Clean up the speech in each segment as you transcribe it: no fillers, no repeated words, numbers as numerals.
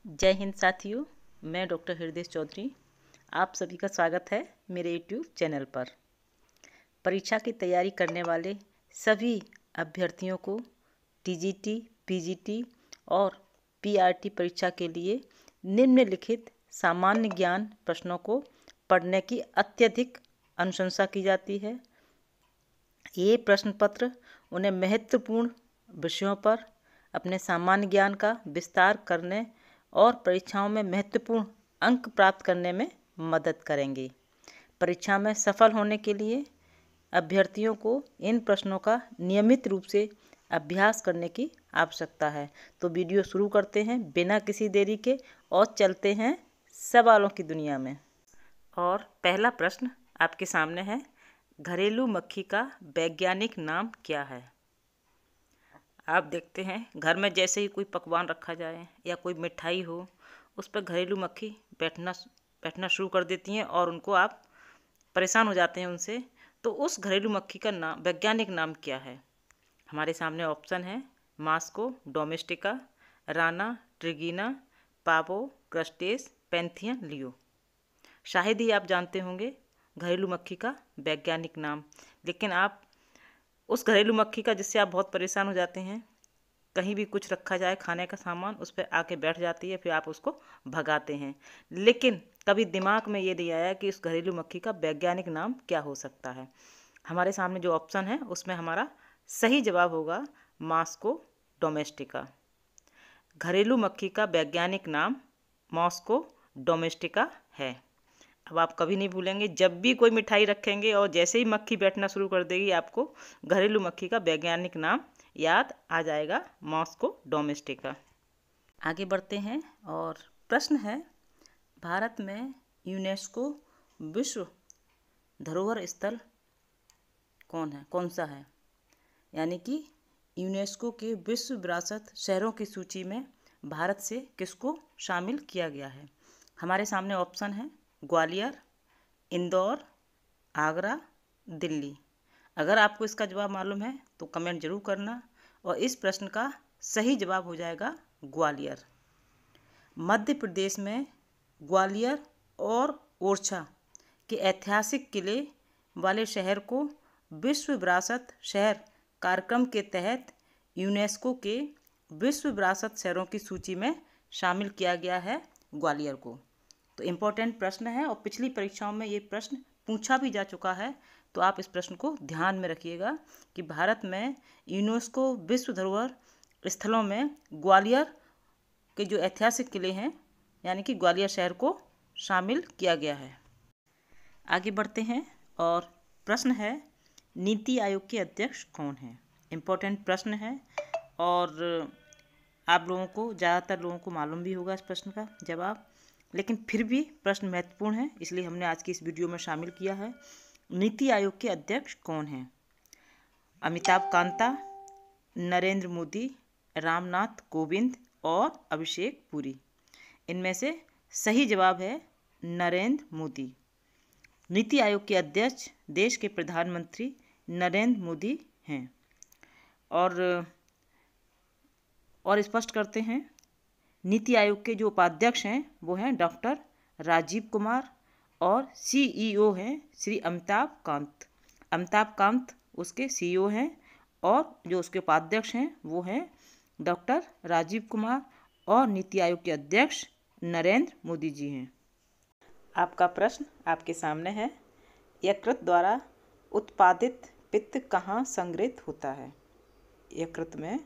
जय हिंद साथियों, मैं डॉक्टर हृदय चौधरी। आप सभी का स्वागत है मेरे यूट्यूब चैनल पर। परीक्षा की तैयारी करने वाले सभी अभ्यर्थियों को टीजीटी, पीजीटी और पीआरटी परीक्षा के लिए निम्नलिखित सामान्य ज्ञान प्रश्नों को पढ़ने की अत्यधिक अनुशंसा की जाती है। ये प्रश्न पत्र उन्हें महत्वपूर्ण विषयों पर अपने सामान्य ज्ञान का विस्तार करने और परीक्षाओं में महत्वपूर्ण अंक प्राप्त करने में मदद करेंगे। परीक्षा में सफल होने के लिए अभ्यर्थियों को इन प्रश्नों का नियमित रूप से अभ्यास करने की आवश्यकता है। तो वीडियो शुरू करते हैं बिना किसी देरी के और चलते हैं सवालों की दुनिया में। और पहला प्रश्न आपके सामने है, घरेलू मक्खी का वैज्ञानिक नाम क्या है? आप देखते हैं घर में जैसे ही कोई पकवान रखा जाए या कोई मिठाई हो, उस पर घरेलू मक्खी बैठना शुरू कर देती हैं और उनको आप परेशान हो जाते हैं उनसे। तो उस घरेलू मक्खी का नाम, वैज्ञानिक नाम क्या है? हमारे सामने ऑप्शन है मास्को डोमेस्टिका, राना ट्रिगीना, पावो क्रस्टेस, पैंथियन लियो। शायद ही आप जानते होंगे घरेलू मक्खी का वैज्ञानिक नाम, लेकिन आप उस घरेलू मक्खी का जिससे आप बहुत परेशान हो जाते हैं, कहीं भी कुछ रखा जाए खाने का सामान, उस पर आके बैठ जाती है, फिर आप उसको भगाते हैं। लेकिन कभी दिमाग में ये नहीं आया कि उस घरेलू मक्खी का वैज्ञानिक नाम क्या हो सकता है। हमारे सामने जो ऑप्शन है उसमें हमारा सही जवाब होगा मास्को डोमेस्टिका। घरेलू मक्खी का वैज्ञानिक नाम मास्को डोमेस्टिका है। अब आप कभी नहीं भूलेंगे, जब भी कोई मिठाई रखेंगे और जैसे ही मक्खी बैठना शुरू कर देगी, आपको घरेलू मक्खी का वैज्ञानिक नाम याद आ जाएगा, मास्को डोमेस्टिका। आगे बढ़ते हैं और प्रश्न है, भारत में यूनेस्को विश्व धरोहर स्थल कौन सा है? यानी कि यूनेस्को के विश्व विरासत शहरों की सूची में भारत से किसको शामिल किया गया है? हमारे सामने ऑप्शन है ग्वालियर, इंदौर, आगरा, दिल्ली। अगर आपको इसका जवाब मालूम है तो कमेंट जरूर करना। और इस प्रश्न का सही जवाब हो जाएगा ग्वालियर। मध्य प्रदेश में ग्वालियर और ओरछा के ऐतिहासिक किले वाले शहर को विश्व विरासत शहर कार्यक्रम के तहत यूनेस्को के विश्व विरासत शहरों की सूची में शामिल किया गया है ग्वालियर को। तो इम्पोर्टेंट प्रश्न है और पिछली परीक्षाओं में ये प्रश्न पूछा भी जा चुका है। तो आप इस प्रश्न को ध्यान में रखिएगा कि भारत में यूनेस्को विश्व धरोहर स्थलों में ग्वालियर के जो ऐतिहासिक किले हैं, यानी कि ग्वालियर शहर को शामिल किया गया है। आगे बढ़ते हैं और प्रश्न है, नीति आयोग के अध्यक्ष कौन हैं? इम्पोर्टेंट प्रश्न है और आप लोगों को, ज़्यादातर लोगों को मालूम भी होगा इस प्रश्न का जवाब, लेकिन फिर भी प्रश्न महत्वपूर्ण है, इसलिए हमने आज की इस वीडियो में शामिल किया है। नीति आयोग के अध्यक्ष कौन हैं? अमिताभ कांता, नरेंद्र मोदी, रामनाथ कोविंद और अभिषेक पुरी। इनमें से सही जवाब है नरेंद्र मोदी। नीति आयोग के अध्यक्ष देश के प्रधानमंत्री नरेंद्र मोदी हैं। और स्पष्ट करते हैं, नीति आयोग के जो उपाध्यक्ष हैं वो हैं डॉक्टर राजीव कुमार और सीईओ हैं श्री अमिताभ कांत। अमिताभ कांत उसके सीईओ हैं और जो उसके उपाध्यक्ष हैं वो हैं डॉक्टर राजीव कुमार, और नीति आयोग के अध्यक्ष नरेंद्र मोदी जी हैं। आपका प्रश्न आपके सामने है, यकृत द्वारा उत्पादित पित्त कहाँ संग्रहित होता है? यकृत में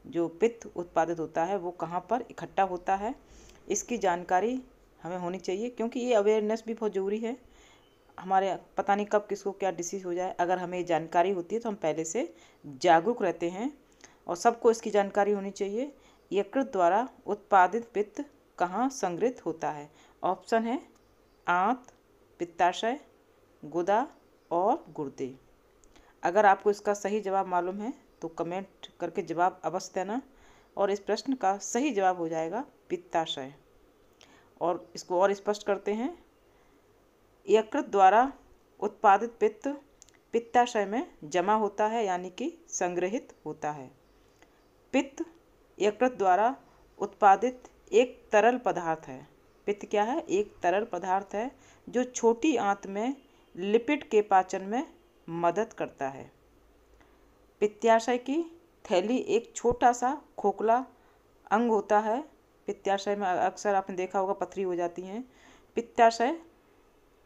जो पित्त उत्पादित होता है वो कहाँ पर इकट्ठा होता है, इसकी जानकारी हमें होनी चाहिए, क्योंकि ये अवेयरनेस भी बहुत ज़रूरी है। हमारे पता नहीं कब किसको क्या डिसीज़ हो जाए, अगर हमें ये जानकारी होती है तो हम पहले से जागरूक रहते हैं और सबको इसकी जानकारी होनी चाहिए। यकृत द्वारा उत्पादित पित्त कहाँ संग्रहित होता है? ऑप्शन है आंत, पित्ताशय, गुदा और गुर्दे। अगर आपको इसका सही जवाब मालूम है तो कमेंट करके जवाब अवश्य देना। और इस प्रश्न का सही जवाब हो जाएगा पित्ताशय। और इसको और स्पष्ट करते हैं, यकृत द्वारा उत्पादित पित्त पित्ताशय में जमा होता है, यानी कि संग्रहित होता है। पित्त यकृत द्वारा उत्पादित एक तरल पदार्थ है। पित्त क्या है? एक तरल पदार्थ है जो छोटी आंत में लिपिड के पाचन में मदद करता है। पित्ताशय की थैली एक छोटा सा खोखला अंग होता है। पित्ताशय में अक्सर आपने देखा होगा पथरी हो जाती हैं। पित्ताशय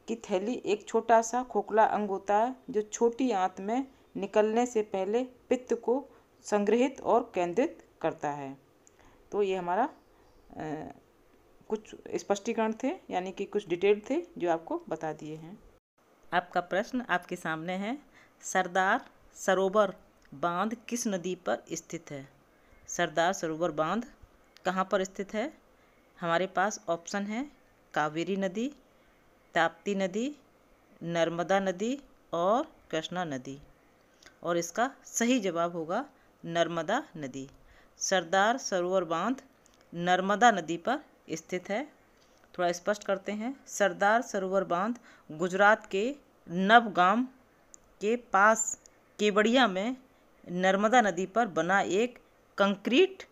की थैली एक छोटा सा खोखला अंग होता है जो छोटी आंत में निकलने से पहले पित्त को संग्रहित और केंद्रित करता है। तो ये हमारा कुछ स्पष्टीकरण थे, यानी कि कुछ डिटेल थे जो आपको बता दिए हैं। आपका प्रश्न आपके सामने है। सरदार सरोवर बांध किस नदी पर स्थित है? सरदार सरोवर बांध कहाँ पर स्थित है? हमारे पास ऑप्शन है कावेरी नदी, ताप्ती नदी, नर्मदा नदी और कृष्णा नदी। और इसका सही जवाब होगा नर्मदा नदी। सरदार सरोवर बांध नर्मदा नदी पर स्थित है। थोड़ा स्पष्ट करते हैं। सरदार सरोवर बांध गुजरात के नवगाम के पास केवड़िया में नर्मदा नदी पर बना एक कंक्रीट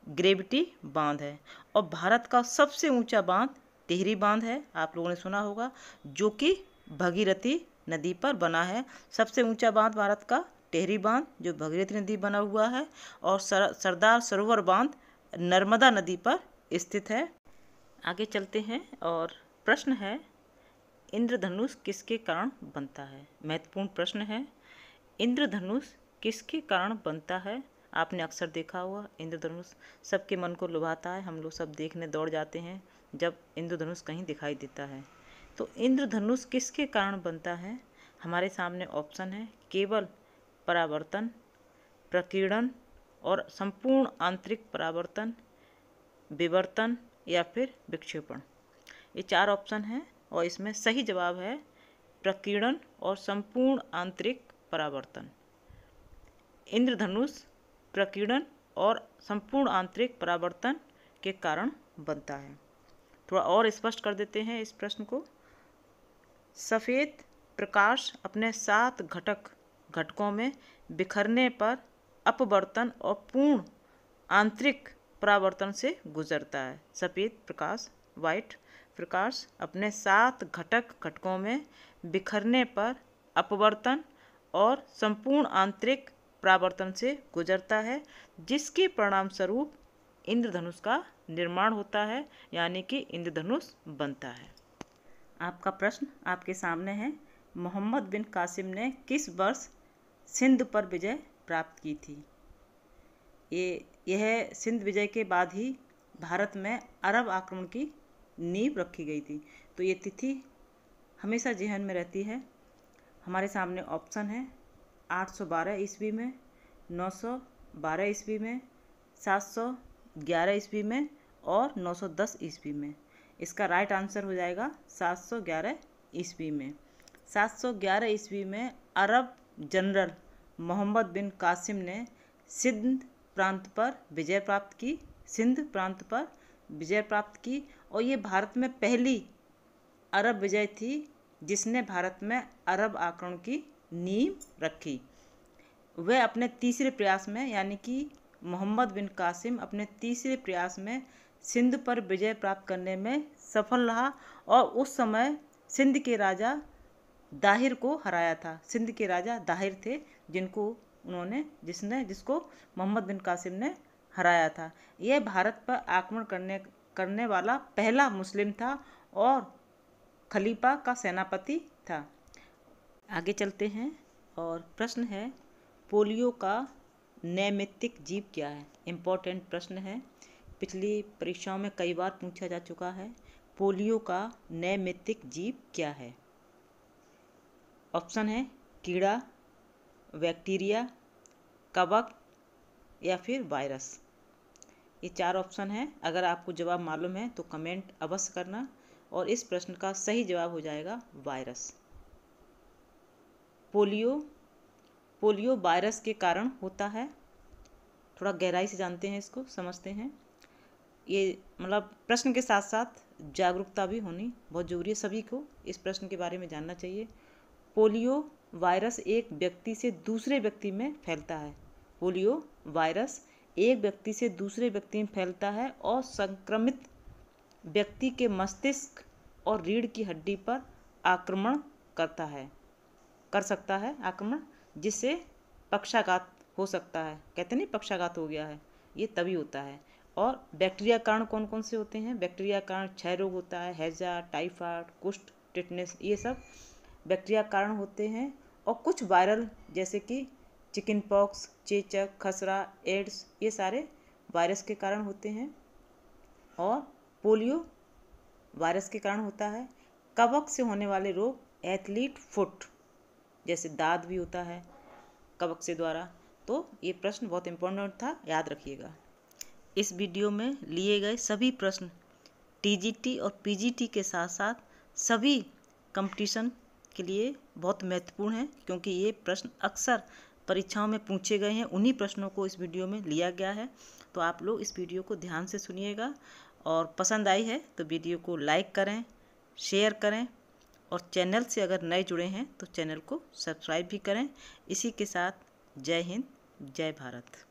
ग्रेविटी बांध है और भारत का सबसे ऊंचा बांध टिहरी बांध है, आप लोगों ने सुना होगा, जो कि भगीरथी नदी पर बना है। सबसे ऊंचा बांध भारत का टिहरी बांध जो भगीरथी नदी बना हुआ है, और सरदार सरोवर बांध नर्मदा नदी पर स्थित है। आगे चलते हैं और प्रश्न है इंद्रधनुष किसके कारण बनता है? महत्वपूर्ण प्रश्न है। इंद्रधनुष किसके कारण बनता है? आपने अक्सर देखा होगा इंद्रधनुष सबके मन को लुभाता है। हम लोग सब देखने दौड़ जाते हैं जब इंद्रधनुष कहीं दिखाई देता है। तो इंद्रधनुष किसके कारण बनता है? हमारे सामने ऑप्शन है केवल परावर्तन, प्रकीर्णन और संपूर्ण आंतरिक परावर्तन, विवर्तन या फिर विक्षेपण। ये 4 ऑप्शन हैं और इसमें सही जवाब है प्रकीर्णन और संपूर्ण आंतरिक परावर्तन। इंद्रधनुष प्रकीर्णन और संपूर्ण आंतरिक परावर्तन के कारण बनता है। थोड़ा और स्पष्ट कर देते हैं इस प्रश्न को। सफ़ेद प्रकाश अपने 7 घटकों में बिखरने पर अपवर्तन और पूर्ण आंतरिक परावर्तन से गुजरता है। सफ़ेद प्रकाश, वाइट प्रकाश अपने 7 घटकों में बिखरने पर अपवर्तन और संपूर्ण आंतरिक परावर्तन से गुजरता है, जिसके परिणाम स्वरूप इंद्रधनुष का निर्माण होता है, यानी कि इंद्रधनुष बनता है। आपका प्रश्न आपके सामने है। मोहम्मद बिन कासिम ने किस वर्ष सिंध पर विजय प्राप्त की थी? यह सिंध विजय के बाद ही भारत में अरब आक्रमण की नींव रखी गई थी। तो ये तिथि हमेशा ज़हन में रहती है। हमारे सामने ऑप्शन है 812 ईस्वी में, 912 ईस्वी में, 711 ईस्वी में और 910 ईस्वी में। इसका राइट आंसर हो जाएगा 711 ईस्वी में। 711 ईस्वी में अरब जनरल मोहम्मद बिन कासिम ने सिंध प्रांत पर विजय प्राप्त की और ये भारत में पहली अरब विजय थी जिसने भारत में अरब आक्रमण की नींव रखी। वह अपने तीसरे प्रयास में, यानी कि मोहम्मद बिन कासिम अपने तीसरे प्रयास में सिंध पर विजय प्राप्त करने में सफल रहा और उस समय सिंध के राजा दाहिर को हराया था। सिंध के राजा दाहिर थे जिसको मोहम्मद बिन कासिम ने हराया था। यह भारत पर आक्रमण करने वाला पहला मुस्लिम था और खलीफा का सेनापति था। आगे चलते हैं और प्रश्न है पोलियो का नैमित्तिक जीव क्या है? इम्पोर्टेंट प्रश्न है, पिछली परीक्षाओं में कई बार पूछा जा चुका है। पोलियो का नैमित्तिक जीव क्या है? ऑप्शन है कीड़ा, बैक्टीरिया, कवक या फिर वायरस। ये 4 ऑप्शन है। अगर आपको जवाब मालूम है तो कमेंट अवश्य करना और इस प्रश्न का सही जवाब हो जाएगा वायरस। पोलियो वायरस के कारण होता है। थोड़ा गहराई से जानते हैं, इसको समझते हैं। ये मतलब प्रश्न के साथ साथ जागरूकता भी होनी बहुत ज़रूरी है। सभी को इस प्रश्न के बारे में जानना चाहिए। पोलियो वायरस एक व्यक्ति से दूसरे व्यक्ति में फैलता है। पोलियो वायरस एक व्यक्ति से दूसरे व्यक्ति में फैलता है और संक्रमित व्यक्ति के मस्तिष्क और रीढ़ की हड्डी पर आक्रमण कर सकता है आक्रमण, जिससे पक्षाघात हो सकता है। कहते नहीं पक्षाघात हो गया है, ये तभी होता है। और बैक्टीरिया कारण कौन कौन से होते हैं? बैक्टीरिया कारण क्षय रोग होता है, हैजा, टाइफाइड, कुष्ठ, टिटनेस, ये सब बैक्टीरिया कारण होते हैं। और कुछ वायरल जैसे कि चिकन पॉक्स, चेचक, खसरा, एड्स, ये सारे वायरस के कारण होते हैं। और पोलियो वायरस के कारण होता है। कवक से होने वाले रोग एथलीट फुट, जैसे दाद भी होता है कवक से द्वारा। तो ये प्रश्न बहुत इम्पोर्टेंट था, याद रखिएगा। इस वीडियो में लिए गए सभी प्रश्न टीजीटी और पीजीटी के साथ साथ सभी कंपटीशन के लिए बहुत महत्वपूर्ण हैं, क्योंकि ये प्रश्न अक्सर परीक्षाओं में पूछे गए हैं। उन्हीं प्रश्नों को इस वीडियो में लिया गया है। तो आप लोग इस वीडियो को ध्यान से सुनिएगा, और पसंद आई है तो वीडियो को लाइक करें, शेयर करें, और चैनल से अगर नए जुड़े हैं तो चैनल को सब्सक्राइब भी करें। इसी के साथ जय हिंद, जय भारत।